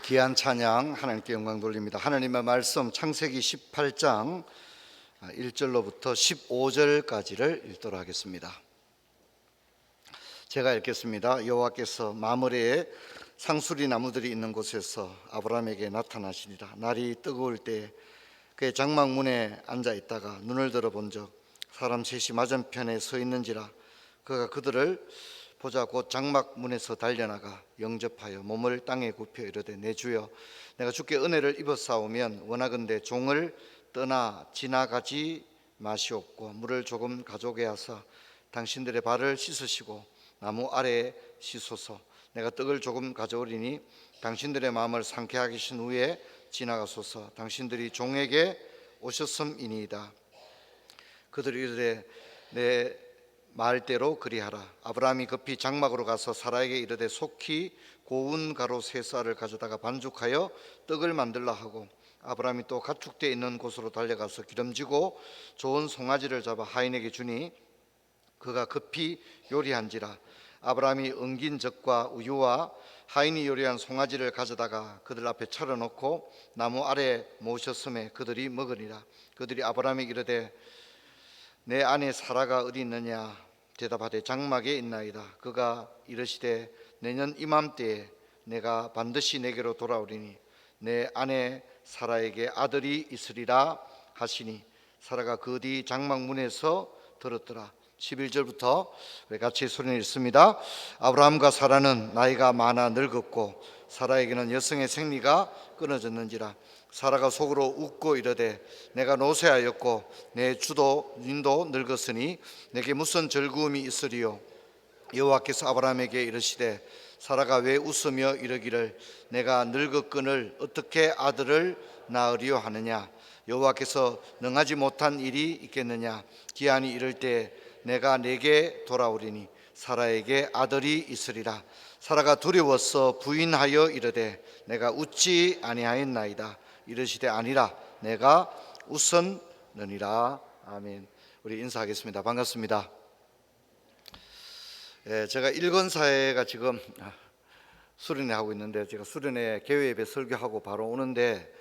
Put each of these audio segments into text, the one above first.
귀한 찬양 하나님께 영광 돌립니다. 하나님의 말씀 창세기 18장 1절로부터 15절까지를 읽도록 하겠습니다. 제가 읽겠습니다. 여호와께서 마므레에 상수리 나무들이 있는 곳에서 아브라함에게 나타나시니라. 날이 뜨거울 때 그의 장막문에 앉아 있다가 눈을 들어 본즉 사람 셋이 맞은편에 서 있는지라. 그가 그들을 보자 곧 장막문에서 달려나가 영접하여 몸을 땅에 굽혀 이르되 내 주여 내가 주께 은혜를 입었사오면 원하건대 종을 떠나 지나가지 마시옵고 물을 조금 가져오게 하사 당신들의 발을 씻으시고 나무 아래에 씻소서. 내가 떡을 조금 가져오리니 당신들의 마음을 상쾌하게 하신 후에 지나가소서. 당신들이 종에게 오셨음이니이다. 그들이 이르되 내 말대로 그리하라. 아브라함이 급히 장막으로 가서 사라에게 이르되 속히 고운 가루 세 쌀을 가져다가 반죽하여 떡을 만들라 하고 아브라함이 또 가축대 있는 곳으로 달려가서 기름지고 좋은 송아지를 잡아 하인에게 주니 그가 급히 요리한지라. 아브라함이 엉긴 젖과 우유와 하인이 요리한 송아지를 가져다가 그들 앞에 차려놓고 나무 아래 모셨음에 그들이 먹으니라. 그들이 아브라함에게 이르되 내 아내 사라가 어디 있느냐? 대답하되 장막에 있나이다. 그가 이르시되 내년 이맘때에 내가 반드시 내게로 돌아오리니 내 아내 사라에게 아들이 있으리라 하시니 사라가 그 뒤 장막문에서 들었더라. 11절부터 우리 같이 소리를 읽습니다. 아브라함과 사라는 나이가 많아 늙었고 사라에게는 여성의 생리가 끊어졌는지라. 사라가 속으로 웃고 이르되 내가 노쇠하였고 내 주도 인도 늙었으니 내게 무슨 즐거움이 있으리요. 여호와께서 아브라함에게 이르시되 사라가 왜 웃으며 이르기를 내가 늙었거늘 어떻게 아들을 낳으리요 하느냐. 여호와께서 능하지 못한 일이 있겠느냐. 기한이 이를 때 내가 내게 돌아오리니 사라에게 아들이 있으리라. 사라가 두려워서 부인하여 이르되 내가 웃지 아니하였나이다. 이르시되 아니라 내가 웃었느니라. 아멘. 우리 인사하겠습니다. 반갑습니다. 제가 일권사회가 지금 수련회 하고 있는데 제가 수련회 개회예배 설교하고 바로 오는데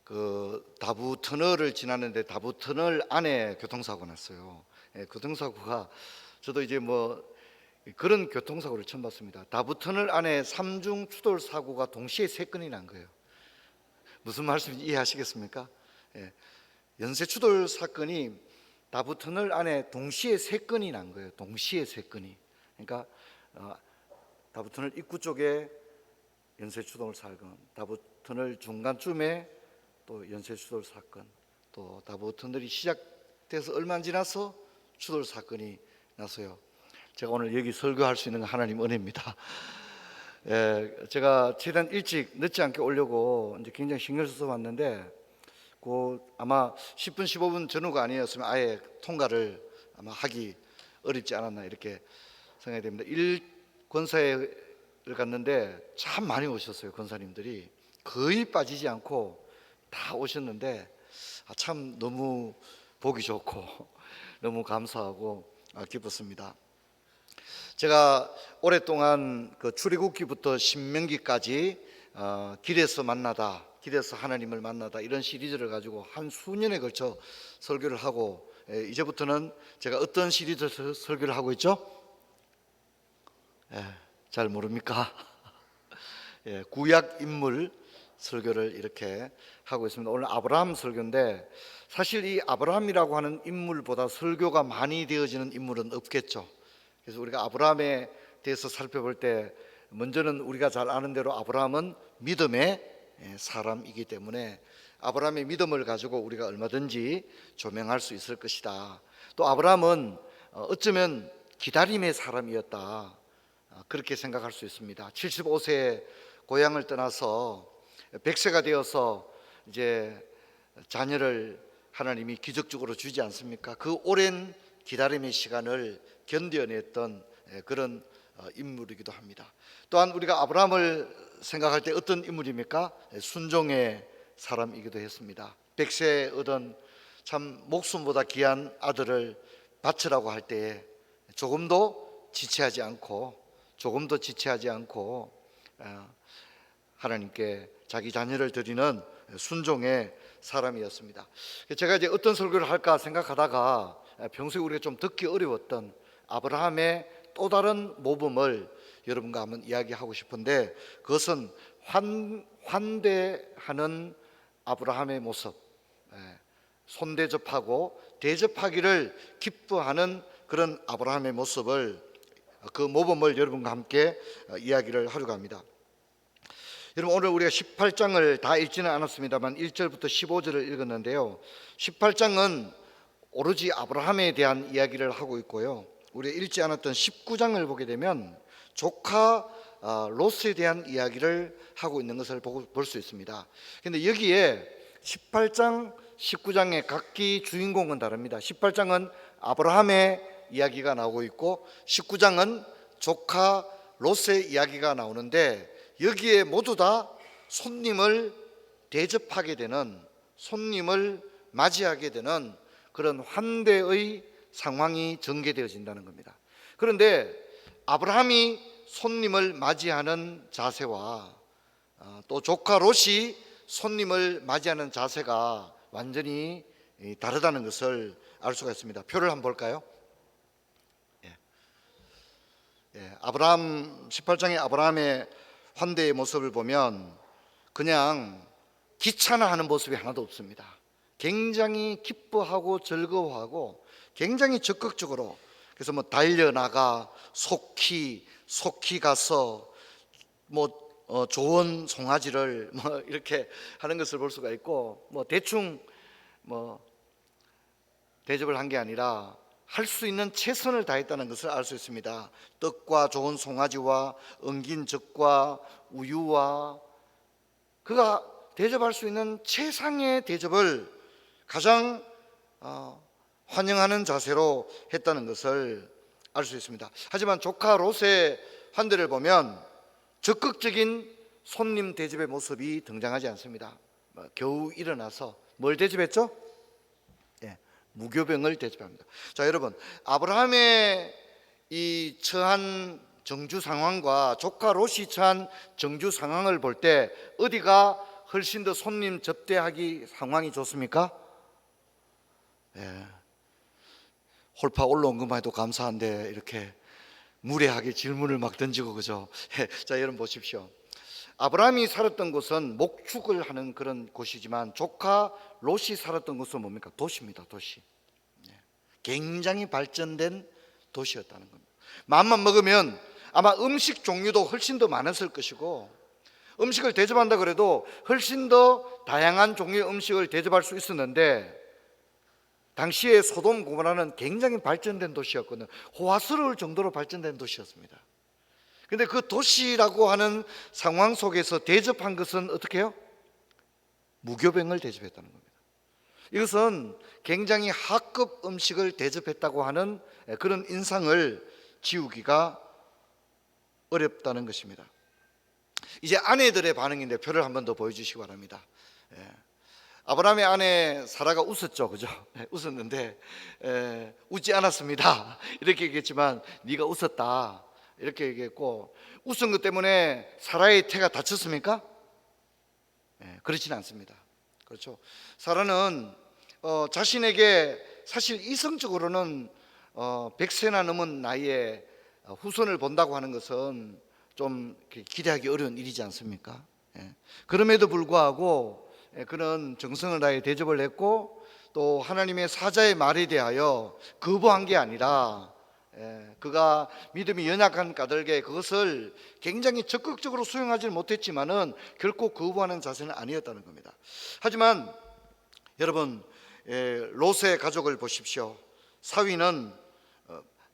그 다부 터널을 지나는데 다부 터널 안에 교통사고 났어요. 교통사고가 저도 이제 뭐 그런 교통사고를 처음 봤습니다. 다부 터널 안에 삼중 추돌 사고가 동시에 3건이 난 거예요. 무슨 말씀인지 이해하시겠습니까? 연쇄 추돌 사건이 다부 터널 안에 동시에 3건이 난 거예요. 동시에 3건이. 그러니까 다부 터널 입구 쪽에 연쇄 추돌 사건, 다부 터널 중간쯤에 또 연쇄 추돌 사건, 또 다부 터널이 시작돼서 얼마 안 지나서 추돌 사건이 났어요. 제가 오늘 여기 설교할 수 있는 건 하나님 은혜입니다. 제가 최대한 일찍 늦지 않게 오려고 이제 굉장히 신경 써서 왔는데 아마 10분 15분 전후가 아니었으면 아예 통과를 아마 하기 어렵지 않았나 이렇게 생각이 됩니다. 권사회를 갔는데 참 많이 오셨어요. 권사님들이 거의 빠지지 않고 다 오셨는데 참 너무 보기 좋고 너무 감사하고 기뻤습니다. 제가 오랫동안 그 출애굽기부터 신명기까지 길에서 만나다, 길에서 하나님을 만나다 이런 시리즈를 가지고 한 수년에 걸쳐 설교를 하고 이제부터는 제가 어떤 시리즈 설교를 하고 있죠? 잘 모릅니까? 구약 인물 설교를 이렇게 하고 있습니다. 오늘 아브라함 설교인데 사실 이 아브라함이라고 하는 인물보다 설교가 많이 되어지는 인물은 없겠죠. 그래서 우리가 아브라함에 대해서 살펴볼 때 먼저는 우리가 잘 아는 대로 아브라함은 믿음의 사람이기 때문에 아브라함의 믿음을 가지고 우리가 얼마든지 조명할 수 있을 것이다. 또 아브라함은 어쩌면 기다림의 사람이었다. 그렇게 생각할 수 있습니다. 75세에 고향을 떠나서 100세가 되어서 이제 자녀를 하나님이 기적적으로 주지 않습니까? 그 오랜 기다림의 시간을 견뎌냈던 그런 인물이기도 합니다. 또한 우리가 아브라함을 생각할 때 어떤 인물입니까? 순종의 사람이기도 했습니다. 100세에 얻은 참 목숨보다 귀한 아들을 바치라고 할 때에 조금도 지체하지 않고 하나님께 자기 자녀를 드리는 순종의 사람이었습니다. 제가 이제 어떤 설교를 할까 생각하다가 평소에 우리가 좀 듣기 어려웠던 아브라함의 또 다른 모범을 여러분과 한번 이야기하고 싶은데, 그것은 환대하는 아브라함의 모습, 손대접하고 대접하기를 기뻐하는 그런 아브라함의 모습을, 그 모범을 여러분과 함께 이야기를 하려고 합니다. 여러분, 오늘 우리가 18장을 다 읽지는 않았습니다만 1절부터 15절을 읽었는데요, 18장은 오로지 아브라함에 대한 이야기를 하고 있고요, 우리가 읽지 않았던 19장을 보게 되면 조카 롯에 대한 이야기를 하고 있는 것을 볼 수 있습니다. 그런데 여기에 18장, 19장의 각기 주인공은 다릅니다. 18장은 아브라함의 이야기가 나오고 있고 19장은 조카 롯의 이야기가 나오는데, 여기에 모두 다 손님을 대접하게 되는, 손님을 맞이하게 되는 그런 환대의 상황이 전개되어진다는 겁니다. 그런데 아브라함이 손님을 맞이하는 자세와 또 조카 롯이 손님을 맞이하는 자세가 완전히 다르다는 것을 알 수가 있습니다. 표를 한번 볼까요? 아브라함 18장의 아브라함의 환대의 모습을 보면 그냥 귀찮아하는 모습이 하나도 없습니다. 굉장히 기뻐하고 즐거워하고 굉장히 적극적으로, 그래서 뭐 달려나가 속히 가서 좋은 송아지를 이렇게 하는 것을 볼 수가 있고, 대충 대접을 한 게 아니라 할 수 있는 최선을 다했다는 것을 알 수 있습니다. 떡과 좋은 송아지와 엉긴 젖과 우유와 그가 대접할 수 있는 최상의 대접을 가장 환영하는 자세로 했다는 것을 알 수 있습니다. 하지만 조카 롯의 환대를 보면 적극적인 손님 대접의 모습이 등장하지 않습니다. 겨우 일어나서 뭘 대접했죠? 무교병을 대접합니다. 자, 여러분, 아브라함의 이 처한 정주 상황과 조카 롯이 처한 정주 상황을 볼 때 어디가 훨씬 더 손님 접대하기 상황이 좋습니까? 홀파 올라온 것만 해도 감사한데 이렇게 무례하게 질문을 막 던지고, 그죠? 자, 여러분 보십시오. 아브라함이 살았던 곳은 목축을 하는 그런 곳이지만 조카 롯이 살았던 곳은 뭡니까? 도시입니다. 도시. 굉장히 발전된 도시였다는 겁니다. 마음만 먹으면 아마 음식 종류도 훨씬 더 많았을 것이고, 음식을 대접한다 그래도 훨씬 더 다양한 종류의 음식을 대접할 수 있었는데, 당시에 소돔 고모라는 굉장히 발전된 도시였거든요. 호화스러울 정도로 발전된 도시였습니다. 그런데 그 도시라고 하는 상황 속에서 대접한 것은 어떻게 해요? 무교병을 대접했다는 겁니다. 이것은 굉장히 하급 음식을 대접했다고 하는 그런 인상을 지우기가 어렵다는 것입니다. 이제 아내들의 반응인데 표를 한 번 더 보여주시기 바랍니다. 아브라함의 아내 사라가 웃었죠, 그죠? 웃었는데 웃지 않았습니다 이렇게 얘기했지만 네가 웃었다 이렇게 얘기했고, 웃은 것 때문에 사라의 태가 다쳤습니까? 그렇지는 않습니다. 그렇죠? 사라는 자신에게 사실 이성적으로는 100세나 넘은 나이에 후손을 본다고 하는 것은 좀 기대하기 어려운 일이지 않습니까? 그럼에도 불구하고 그는 정성을 다해 대접을 했고, 또 하나님의 사자의 말에 대하여 거부한 게 아니라 그가 믿음이 연약한 까닭에 그것을 굉장히 적극적으로 수용하지 못했지만은 결코 거부하는 자세는 아니었다는 겁니다. 하지만 여러분, 롯의 가족을 보십시오. 사위는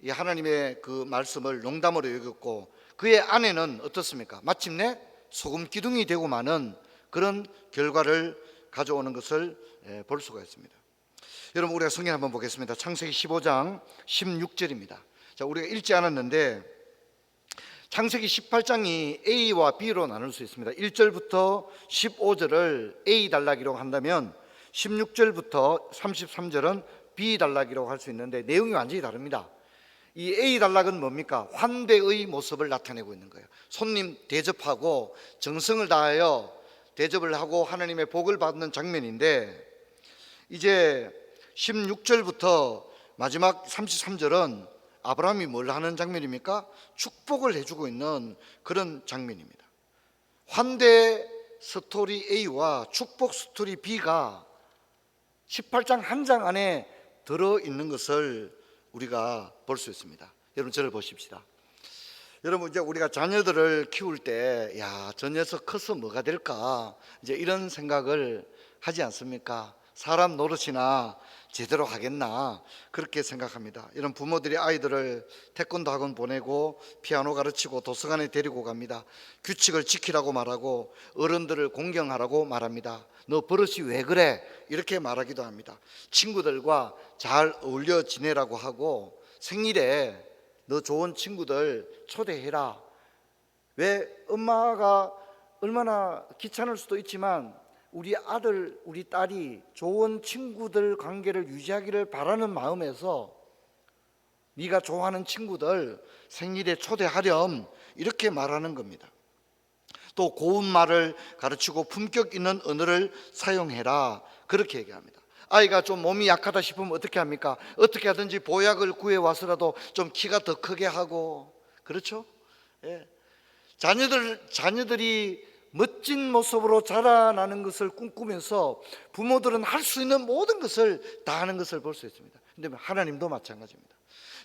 이 하나님의 그 말씀을 농담으로 여겼고, 그의 아내는 어떻습니까? 마침내 소금 기둥이 되고 마는 그런 결과를 가져오는 것을 볼 수가 있습니다. 여러분, 우리가 성경 한번 보겠습니다. 창세기 15장 16절입니다. 자, 우리가 읽지 않았는데 창세기 18장이 A와 B로 나눌 수 있습니다. 1절부터 15절을 A 단락이라고 한다면 16절부터 33절은 B 단락이라고 할 수 있는데 내용이 완전히 다릅니다. 이 A 단락은 뭡니까? 환대의 모습을 나타내고 있는 거예요. 손님 대접하고 정성을 다하여 대접을 하고 하나님의 복을 받는 장면인데, 이제 16절부터 마지막 33절은 아브라함이 뭘 하는 장면입니까? 축복을 해주고 있는 그런 장면입니다. 환대 스토리 A와 축복 스토리 B가 18장 한 장 안에 들어있는 것을 우리가 볼 수 있습니다. 여러분, 저를 보십시다. 여러분, 이제 우리가 자녀들을 키울 때, 야, 저 녀석 커서 뭐가 될까? 이제 이런 생각을 하지 않습니까? 사람 노릇이나 제대로 하겠나? 그렇게 생각합니다. 이런 부모들이 아이들을 태권도 학원 보내고 피아노 가르치고 도서관에 데리고 갑니다. 규칙을 지키라고 말하고 어른들을 공경하라고 말합니다. 너 버릇이 왜 그래? 이렇게 말하기도 합니다. 친구들과 잘 어울려 지내라고 하고 생일에 너 좋은 친구들 초대해라. 왜? 엄마가 얼마나 귀찮을 수도 있지만 우리 아들, 우리 딸이 좋은 친구들 관계를 유지하기를 바라는 마음에서 네가 좋아하는 친구들 생일에 초대하렴, 이렇게 말하는 겁니다. 또 고운 말을 가르치고 품격 있는 언어를 사용해라, 그렇게 얘기합니다. 아이가 좀 몸이 약하다 싶으면 어떻게 합니까? 어떻게 하든지 보약을 구해와서라도 좀 키가 더 크게 하고, 그렇죠? 예. 자녀들이 멋진 모습으로 자라나는 것을 꿈꾸면서 부모들은 할 수 있는 모든 것을 다 하는 것을 볼 수 있습니다. 그런데 하나님도 마찬가지입니다.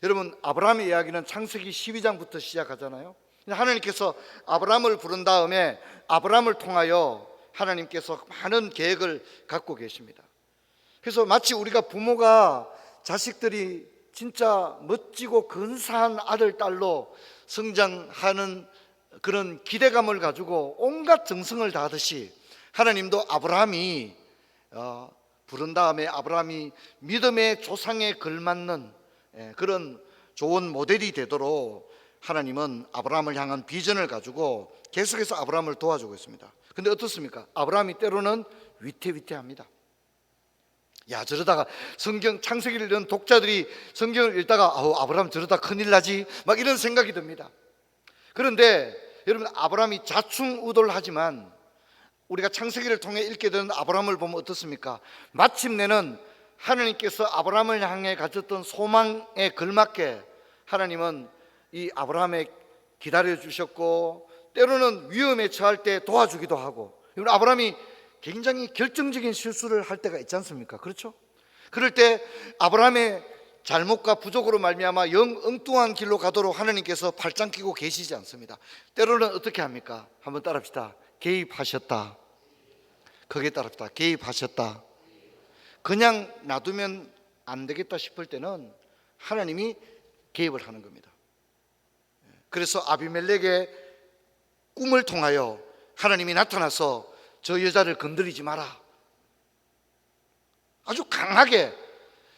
여러분, 아브라함의 이야기는 창세기 12장부터 시작하잖아요. 하나님께서 아브라함을 부른 다음에 아브라함을 통하여 하나님께서 많은 계획을 갖고 계십니다. 그래서 마치 우리가 부모가 자식들이 진짜 멋지고 근사한 아들, 딸로 성장하는 그런 기대감을 가지고 온갖 정성을 다하듯이 하나님도 아브라함이 부른 다음에 아브라함이 믿음의 조상에 걸맞는 그런 좋은 모델이 되도록 하나님은 아브라함을 향한 비전을 가지고 계속해서 아브라함을 도와주고 있습니다. 근데 어떻습니까? 아브라함이 때로는 위태위태합니다. 야, 저러다가 성경 창세기를 읽는 독자들이 성경을 읽다가 아브라함 저러다 큰일 나지, 막 이런 생각이 듭니다. 그런데 여러분, 아브라함이 자충우돌 하지만 우리가 창세기를 통해 읽게 되는 아브라함을 보면 어떻습니까? 마침내는 하나님께서 아브라함을 향해 가졌던 소망에 걸맞게 하나님은 이 아브라함에 기다려 주셨고, 때로는 위험에 처할 때 도와주기도 하고. 아브라함이 굉장히 결정적인 실수를 할 때가 있지 않습니까? 그렇죠? 그럴 때 아브라함의 잘못과 부족으로 말미암아 영 엉뚱한 길로 가도록 하나님께서 팔짱 끼고 계시지 않습니다. 때로는 어떻게 합니까? 한번 따라합시다. 개입하셨다. 거기에 따라합시다. 개입하셨다. 그냥 놔두면 안 되겠다 싶을 때는 하나님이 개입을 하는 겁니다. 그래서 아비멜렉의 꿈을 통하여 하나님이 나타나서 저 여자를 건드리지 마라, 아주 강하게.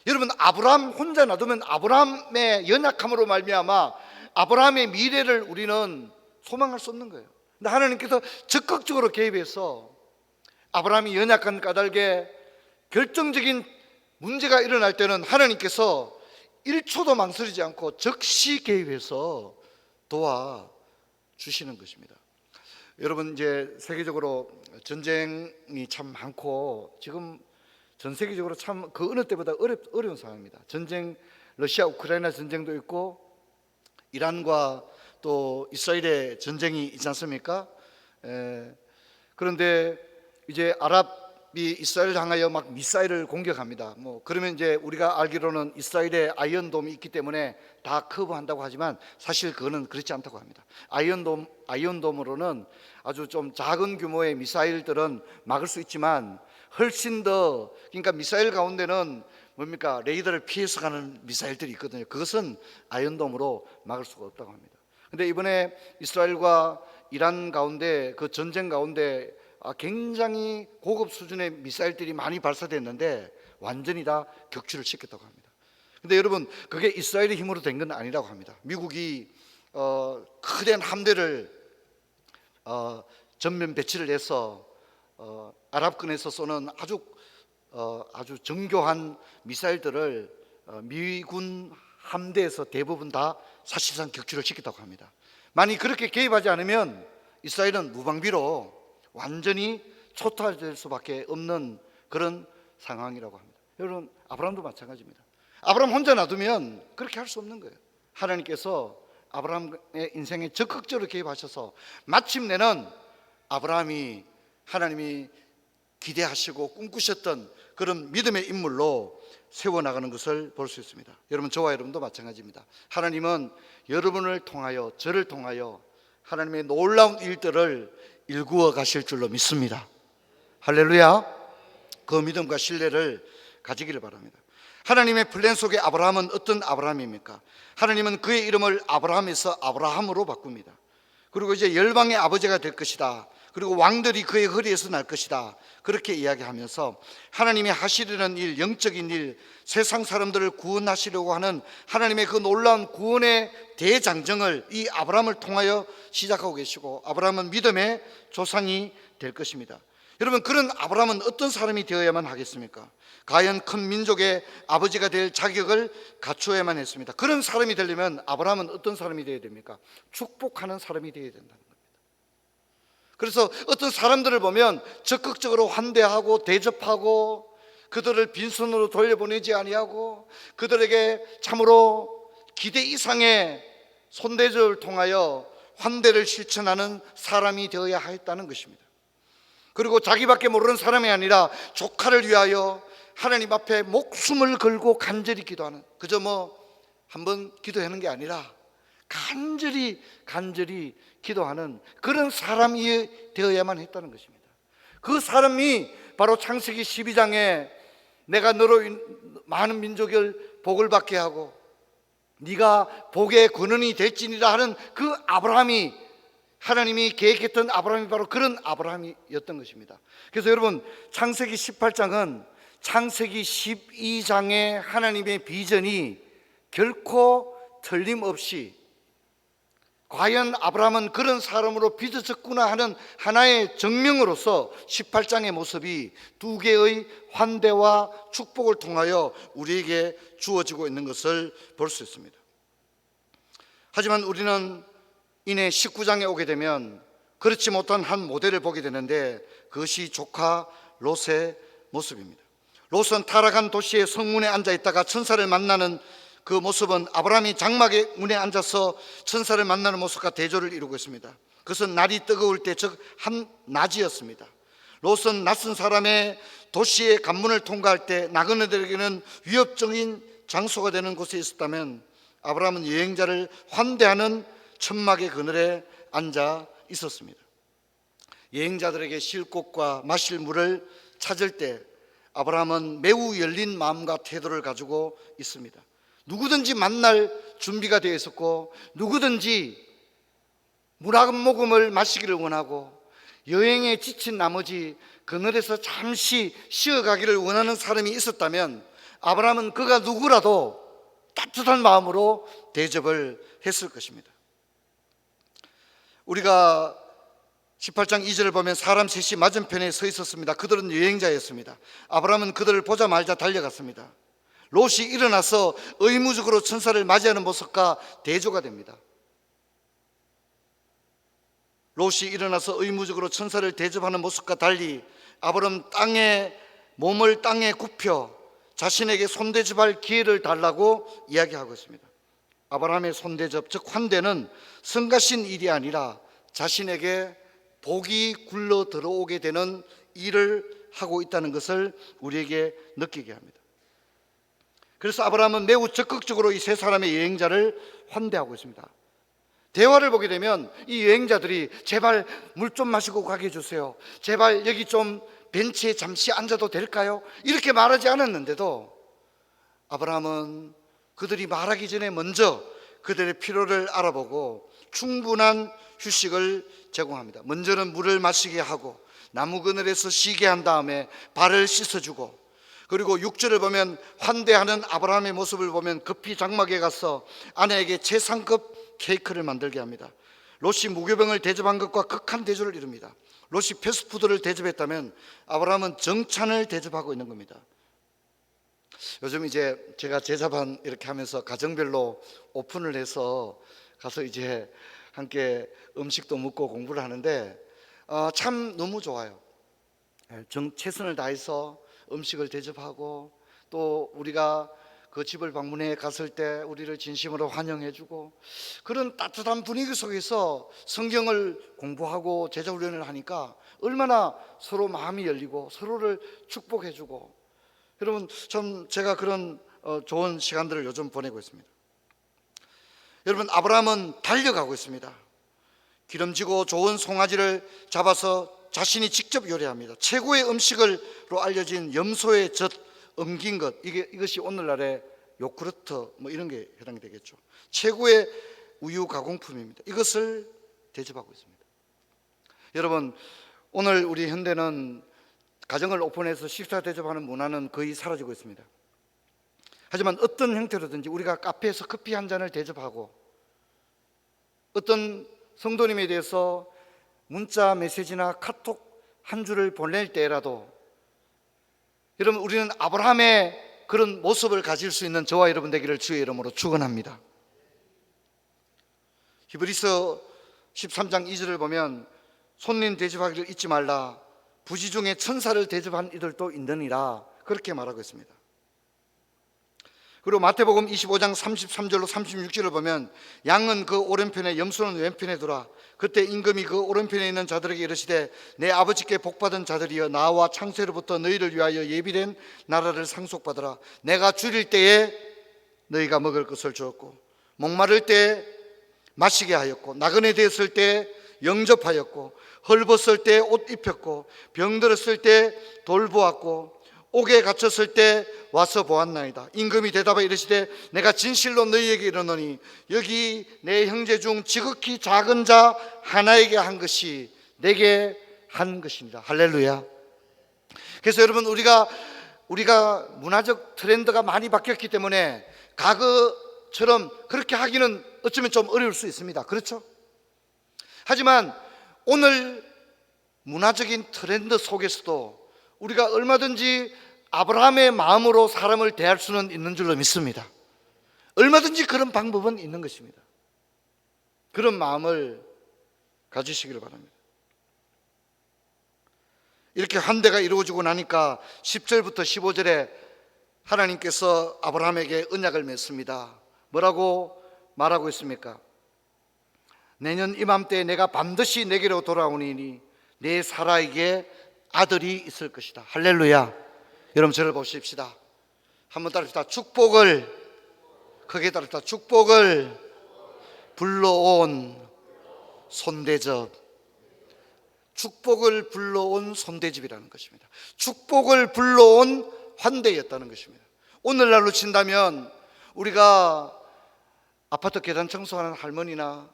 여러분, 아브라함 혼자 놔두면 아브라함의 연약함으로 말미암아 아브라함의 미래를 우리는 소망할 수 없는 거예요. 근데 하나님께서 적극적으로 개입해서 아브라함이 연약한 까닭에 결정적인 문제가 일어날 때는 하나님께서 1초도 망설이지 않고 즉시 개입해서 도와주시는 것입니다. 여러분, 이제 세계적으로 전쟁이 참 많고 지금 전 세계적으로 참 그 어느 때보다 어려운 상황입니다. 전쟁, 러시아 우크라이나 전쟁도 있고 이란과 또 이스라엘의 전쟁이 있지 않습니까? 그런데 이제 아랍이 이스라엘을 향하여 막 미사일을 공격합니다. 그러면 이제 우리가 알기로는 이스라엘에 아이언돔이 있기 때문에 다 커버한다고 하지만 사실 그거는 그렇지 않다고 합니다. 아이언돔으로는 아주 좀 작은 규모의 미사일들은 막을 수 있지만 훨씬 더, 그러니까 미사일 가운데는 뭡니까? 레이더를 피해서 가는 미사일들이 있거든요. 그것은 아이언돔으로 막을 수가 없다고 합니다. 근데 이번에 이스라엘과 이란 가운데 그 전쟁 가운데 굉장히 고급 수준의 미사일들이 많이 발사됐는데 완전히 다 격추를 시켰다고 합니다. 근데 여러분, 그게 이스라엘의 힘으로 된 건 아니라고 합니다. 미국이 크된 함대를 전면 배치를 해서 아랍권에서 쏘는 아주 정교한 미사일들을 미군 함대에서 대부분 다 사실상 격추를 시켰다고 합니다. 만약 그렇게 개입하지 않으면 이스라엘은 무방비로 완전히 초토화될 수밖에 없는 그런 상황이라고 합니다. 여러분, 아브라함도 마찬가지입니다. 아브라함 혼자 놔두면 그렇게 할 수 없는 거예요. 하나님께서 아브라함의 인생에 적극적으로 개입하셔서 마침내는 아브라함이 하나님이 기대하시고 꿈꾸셨던 그런 믿음의 인물로 세워나가는 것을 볼 수 있습니다. 여러분, 저와 여러분도 마찬가지입니다. 하나님은 여러분을 통하여, 저를 통하여 하나님의 놀라운 일들을 일구어 가실 줄로 믿습니다. 할렐루야. 그 믿음과 신뢰를 가지기를 바랍니다. 하나님의 플랜 속에 아브라함은 어떤 아브라함입니까? 하나님은 그의 이름을 아브라함에서 아브라함으로 바꿉니다. 그리고 이제 열방의 아버지가 될 것이다. 그리고 왕들이 그의 허리에서 날 것이다. 그렇게 이야기하면서 하나님이 하시려는 일, 영적인 일, 세상 사람들을 구원하시려고 하는 하나님의 그 놀라운 구원의 대장정을 이 아브라함을 통하여 시작하고 계시고, 아브라함은 믿음의 조상이 될 것입니다. 여러분, 그런 아브라함은 어떤 사람이 되어야만 하겠습니까? 과연 큰 민족의 아버지가 될 자격을 갖추어야만 했습니다. 그런 사람이 되려면 아브라함은 어떤 사람이 되어야 됩니까? 축복하는 사람이 되어야 된다는 겁니다. 그래서 어떤 사람들을 보면 적극적으로 환대하고 대접하고 그들을 빈손으로 돌려보내지 아니하고 그들에게 참으로 기대 이상의 손대접을 통하여 환대를 실천하는 사람이 되어야 했다는 것입니다. 그리고 자기밖에 모르는 사람이 아니라 조카를 위하여 하나님 앞에 목숨을 걸고 간절히 기도하는, 그저 한번 기도하는 게 아니라 간절히 기도하는 그런 사람이 되어야만 했다는 것입니다. 그 사람이 바로 창세기 12장에 내가 너로 많은 민족을 복을 받게 하고 네가 복의 근원이 될지니라 하는 그 아브라함이, 하나님이 계획했던 아브라함이 바로 그런 아브라함이었던 것입니다. 그래서 여러분, 창세기 18장은 창세기 12장의 하나님의 비전이 결코 틀림없이 과연 아브라함은 그런 사람으로 빚어졌구나 하는 하나의 증명으로서 18장의 모습이 두 개의 환대와 축복을 통하여 우리에게 주어지고 있는 것을 볼 수 있습니다. 하지만 우리는 이내 19장에 오게 되면 그렇지 못한 한 모델을 보게 되는데 그것이 조카 롯의 모습입니다. 롯은 타락한 도시의 성문에 앉아 있다가 천사를 만나는 그 모습은 아브라함이 장막의 문에 앉아서 천사를 만나는 모습과 대조를 이루고 있습니다. 그것은 날이 뜨거울 때, 즉 한낮이었습니다. 롯은 낯선 사람의 도시의 관문을 통과할 때 나그네들에게는 위협적인 장소가 되는 곳에 있었다면 아브라함은 여행자를 환대하는 천막의 그늘에 앉아 있었습니다. 여행자들에게 쉴 곳과 마실 물을 찾을 때 아브라함은 매우 열린 마음과 태도를 가지고 있습니다. 누구든지 만날 준비가 되어 있었고 누구든지 물 한 모금을 마시기를 원하고 여행에 지친 나머지 그늘에서 잠시 쉬어가기를 원하는 사람이 있었다면 아브라함은 그가 누구라도 따뜻한 마음으로 대접을 했을 것입니다. 우리가 18장 2절을 보면 사람 셋이 맞은편에 서 있었습니다. 그들은 여행자였습니다. 아브라함은 그들을 보자마자 달려갔습니다. 롯이 일어나서 의무적으로 천사를 맞이하는 모습과 대조가 됩니다. 롯이 일어나서 의무적으로 천사를 대접하는 모습과 달리 아브라함은 몸을 땅에 굽혀 자신에게 손대접할 기회를 달라고 이야기하고 있습니다. 아브라함의 손대접, 즉 환대는 성가신 일이 아니라 자신에게 복이 굴러 들어오게 되는 일을 하고 있다는 것을 우리에게 느끼게 합니다. 그래서 아브라함은 매우 적극적으로 이 세 사람의 여행자를 환대하고 있습니다. 대화를 보게 되면 이 여행자들이 제발 물 좀 마시고 가게 해주세요, 제발 여기 좀 벤치에 잠시 앉아도 될까요? 이렇게 말하지 않았는데도 아브라함은 그들이 말하기 전에 먼저 그들의 필요를 알아보고 충분한 휴식을 제공합니다. 먼저는 물을 마시게 하고 나무 그늘에서 쉬게 한 다음에 발을 씻어주고, 그리고 6절을 보면 환대하는 아브라함의 모습을 보면 급히 장막에 가서 아내에게 최상급 케이크를 만들게 합니다. 롯이 무교병을 대접한 것과 극한 대조를 이룹니다. 롯이 패스트푸드를 대접했다면 아브라함은 정찬을 대접하고 있는 겁니다. 요즘 이제 제가 제자반 이렇게 하면서 가정별로 오픈을 해서 가서 이제 함께 음식도 먹고 공부를 하는데 참 너무 좋아요. 최선을 다해서 음식을 대접하고 또 우리가 그 집을 방문해 갔을 때 우리를 진심으로 환영해주고 그런 따뜻한 분위기 속에서 성경을 공부하고 제자훈련을 하니까 얼마나 서로 마음이 열리고 서로를 축복해주고, 여러분 참 제가 그런 좋은 시간들을 요즘 보내고 있습니다. 여러분, 아브라함은 달려가고 있습니다. 기름지고 좋은 송아지를 잡아서 자신이 직접 요리합니다. 최고의 음식으로 알려진 염소의 젖 엉긴 것, 이것이 오늘날의 요구르트 뭐 이런 게 해당이 되겠죠. 최고의 우유 가공품입니다. 이것을 대접하고 있습니다. 여러분, 오늘 우리 현대는 가정을 오픈해서 식사 대접하는 문화는 거의 사라지고 있습니다. 하지만 어떤 형태로든지 우리가 카페에서 커피 한 잔을 대접하고 어떤 성도님에 대해서 문자 메시지나 카톡 한 줄을 보낼 때라도 여러분, 우리는 아브라함의 그런 모습을 가질 수 있는 저와 여러분 되기를 주의 이름으로 축원합니다. 히브리서 13장 2절을 보면 손님 대접하기를 잊지 말라, 부지 중에 천사를 대접한 이들도 있느니라, 그렇게 말하고 있습니다. 그리고 마태복음 25장 33절로 36절을 보면 양은 그 오른편에 염소는 왼편에 두라. 그때 임금이 그 오른편에 있는 자들에게 이르시되 내 아버지께 복받은 자들이여, 나와 창세로부터 너희를 위하여 예비된 나라를 상속받으라. 내가 줄일 때에 너희가 먹을 것을 주었고 목마를 때 마시게 하였고 나그네 되었을 때 영접하였고 헐벗을 때 옷 입혔고 병들었을 때 돌보았고 옥에 갇혔을 때 와서 보았나이다. 임금이 대답하여 이르시되 내가 진실로 너희에게 이르노니 여기 내 형제 중 지극히 작은 자 하나에게 한 것이 내게 한 것입니다. 할렐루야. 그래서 여러분, 우리가 문화적 트렌드가 많이 바뀌었기 때문에 과거처럼 그렇게 하기는 어쩌면 좀 어려울 수 있습니다. 그렇죠? 하지만 오늘 문화적인 트렌드 속에서도 우리가 얼마든지 아브라함의 마음으로 사람을 대할 수는 있는 줄로 믿습니다. 얼마든지 그런 방법은 있는 것입니다. 그런 마음을 가지시기를 바랍니다. 이렇게 환대가 이루어지고 나니까 10절부터 15절에 하나님께서 아브라함에게 언약을 맺습니다. 뭐라고 말하고 있습니까? 내년 이맘때에 내가 반드시 내게로 돌아오니 내 사라에게 아들이 있을 것이다. 할렐루야. 여러분, 저를 보십시다. 한번 따라합시다. 축복을, 크게 따라합시다. 축복을 불러온 손대접. 축복을 불러온 손대접이라는 것입니다. 축복을 불러온 환대였다는 것입니다. 오늘날로 친다면 우리가 아파트 계단 청소하는 할머니나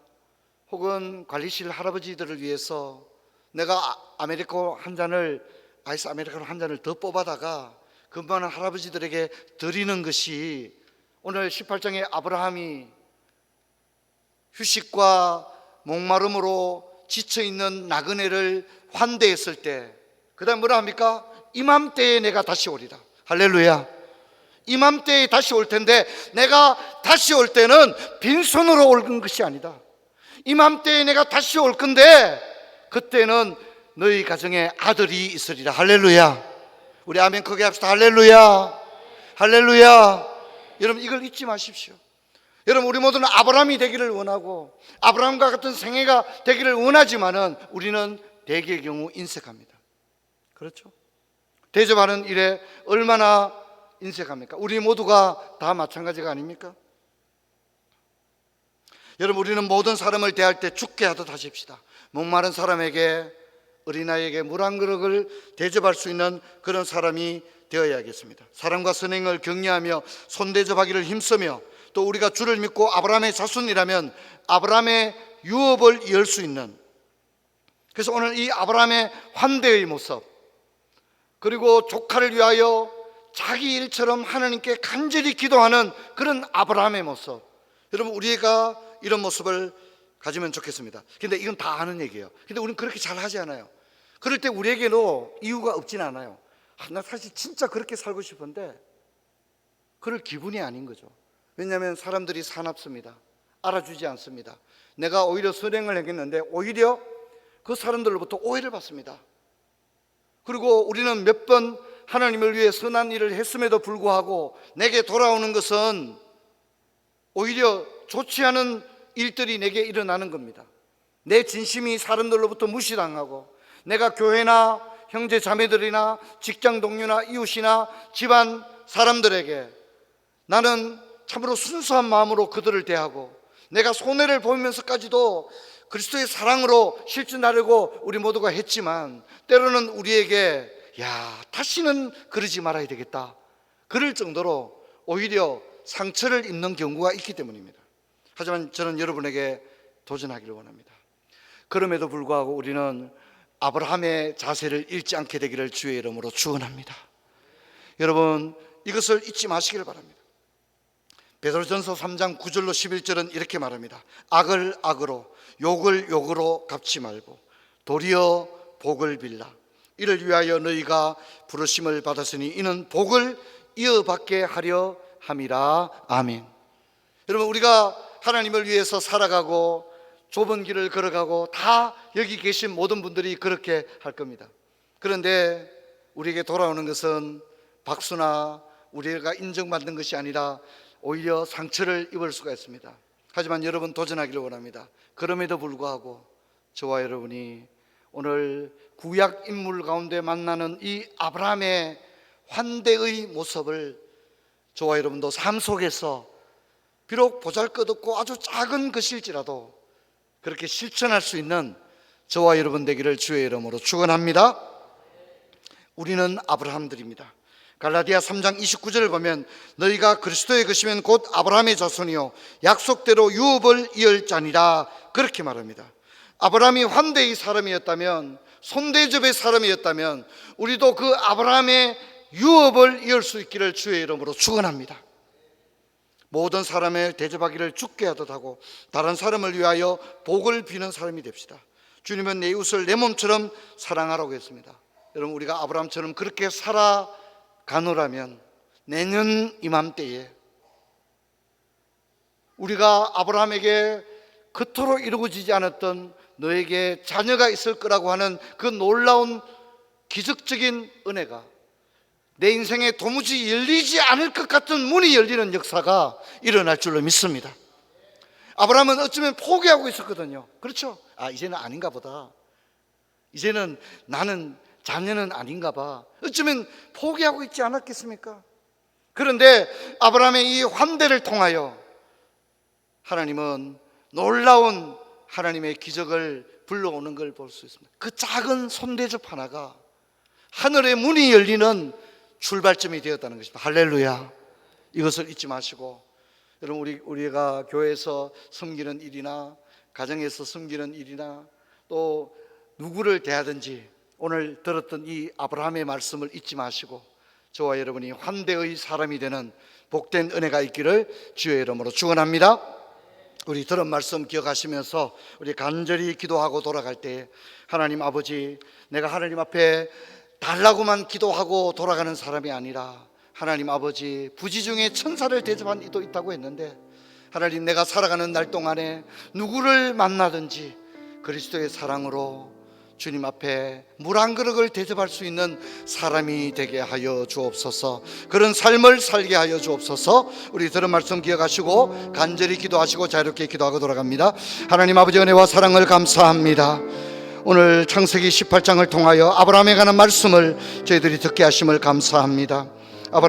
혹은 관리실 할아버지들을 위해서 내가 아이스 아메리카노 한 잔을 더 뽑아다가 그 많은 할아버지들에게 드리는 것이, 오늘 18장에 아브라함이 휴식과 목마름으로 지쳐있는 나그네를 환대했을 때 그 다음 뭐라 합니까? 이맘때에 내가 다시 오리라. 할렐루야. 이맘때에 다시 올 텐데 내가 다시 올 때는 빈손으로 올 것이 아니다. 이맘때에 내가 다시 올 건데 그때는 너희 가정에 아들이 있으리라. 할렐루야. 우리 아멘 크게 합시다. 할렐루야. 할렐루야. 여러분, 이걸 잊지 마십시오. 여러분, 우리 모두는 아브라함이 되기를 원하고 아브라함과 같은 생애가 되기를 원하지만은 우리는 대개의 경우 인색합니다. 그렇죠? 대접하는 일에 얼마나 인색합니까? 우리 모두가 다 마찬가지가 아닙니까? 여러분, 우리는 모든 사람을 대할 때 죽게 하듯 하십시다. 목마른 사람에게, 어린아이에게 물 한 그릇을 대접할 수 있는 그런 사람이 되어야겠습니다. 사람과 선행을 격려하며 손대접하기를 힘쓰며, 또 우리가 주를 믿고 아브라함의 자손이라면 아브라함의 유업을 이을 수 있는, 그래서 오늘 이 아브라함의 환대의 모습, 그리고 조카를 위하여 자기 일처럼 하나님께 간절히 기도하는 그런 아브라함의 모습, 여러분, 우리가 이런 모습을 가지면 좋겠습니다. 근데 이건 다 아는 얘기예요. 근데 우리는 그렇게 잘 하지 않아요. 그럴 때 우리에게도 이유가 없진 않아요. 나 사실 진짜 그렇게 살고 싶은데 그럴 기분이 아닌 거죠. 왜냐하면 사람들이 사납습니다. 알아주지 않습니다. 내가 오히려 선행을 했겠는데 오히려 그 사람들로부터 오해를 받습니다. 그리고 우리는 몇 번 하나님을 위해 선한 일을 했음에도 불구하고 내게 돌아오는 것은 오히려 좋지 않은 일들이 내게 일어나는 겁니다. 내 진심이 사람들로부터 무시당하고 내가 교회나 형제 자매들이나 직장 동료나 이웃이나 집안 사람들에게 나는 참으로 순수한 마음으로 그들을 대하고 내가 손해를 보면서까지도 그리스도의 사랑으로 실천하려고 우리 모두가 했지만 때로는 우리에게 다시는 그러지 말아야 되겠다 그럴 정도로 오히려 상처를 입는 경우가 있기 때문입니다. 하지만 저는 여러분에게 도전하기를 원합니다. 그럼에도 불구하고 우리는 아브라함의 자세를 잃지 않게 되기를 주의 이름으로 축원합니다. 여러분, 이것을 잊지 마시길 바랍니다. 베드로전서 3장 9절로 11절은 이렇게 말합니다. 악을 악으로 욕을 욕으로 갚지 말고 도리어 복을 빌라. 이를 위하여 너희가 부르심을 받았으니 이는 복을 이어받게 하려 함이라. 아멘. 여러분, 우리가 하나님을 위해서 살아가고 좁은 길을 걸어가고 다 여기 계신 모든 분들이 그렇게 할 겁니다. 그런데 우리에게 돌아오는 것은 박수나 우리가 인정받는 것이 아니라 오히려 상처를 입을 수가 있습니다. 하지만 여러분 도전하기를 원합니다. 그럼에도 불구하고 저와 여러분이 오늘 구약 인물 가운데 만나는 이 아브라함의 환대의 모습을 저와 여러분도 삶 속에서 비록 보잘것없고 아주 작은 것일지라도 그렇게 실천할 수 있는 저와 여러분 되기를 주의 이름으로 축원합니다. 우리는 아브라함들입니다. 갈라디아 3장 29절을 보면 너희가 그리스도의 것이면 곧 아브라함의 자손이요 약속대로 유업을 이을 자니라 그렇게 말합니다. 아브라함이 환대의 사람이었다면, 손대접의 사람이었다면 우리도 그 아브라함의 유업을 이을 수 있기를 주의 이름으로 축원합니다. 모든 사람을 대접하기를 주께 하듯 하고 다른 사람을 위하여 복을 비는 사람이 됩시다. 주님은 내 이웃을 내 몸처럼 사랑하라고 했습니다. 여러분, 우리가 아브라함처럼 그렇게 살아가노라면 내년 이맘때에 우리가 아브라함에게 그토록 이루어지지 않았던 너에게 자녀가 있을 거라고 하는 그 놀라운 기적적인 은혜가 내 인생에 도무지 열리지 않을 것 같은 문이 열리는 역사가 일어날 줄로 믿습니다. 아브라함은 어쩌면 포기하고 있었거든요. 그렇죠? 이제는 아닌가 보다. 이제는 나는 자녀는 아닌가 봐. 어쩌면 포기하고 있지 않았겠습니까? 그런데 아브라함의 이 환대를 통하여 하나님은 놀라운 하나님의 기적을 불러오는 걸 볼 수 있습니다. 그 작은 손대접 하나가 하늘의 문이 열리는 출발점이 되었다는 것입니다. 할렐루야. 이것을 잊지 마시고 여러분, 우리가 교회에서 섬기는 일이나 가정에서 섬기는 일이나 또 누구를 대하든지 오늘 들었던 이 아브라함의 말씀을 잊지 마시고 저와 여러분이 환대의 사람이 되는 복된 은혜가 있기를 주의 이름으로 축원합니다. 우리 들은 말씀 기억하시면서 우리 간절히 기도하고 돌아갈 때 하나님 아버지, 내가 하나님 앞에 달라고만 기도하고 돌아가는 사람이 아니라 하나님 아버지, 부지 중에 천사를 대접한 이도 있다고 했는데 하나님, 내가 살아가는 날 동안에 누구를 만나든지 그리스도의 사랑으로 주님 앞에 물 한 그릇을 대접할 수 있는 사람이 되게 하여 주옵소서. 그런 삶을 살게 하여 주옵소서. 우리 들은 말씀 기억하시고 간절히 기도하시고 자유롭게 기도하고 돌아갑니다. 하나님 아버지, 은혜와 사랑을 감사합니다. 오늘 창세기 18장을 통하여 아브라함에 관한 말씀을 저희들이 듣게 하심을 감사합니다. 아브라함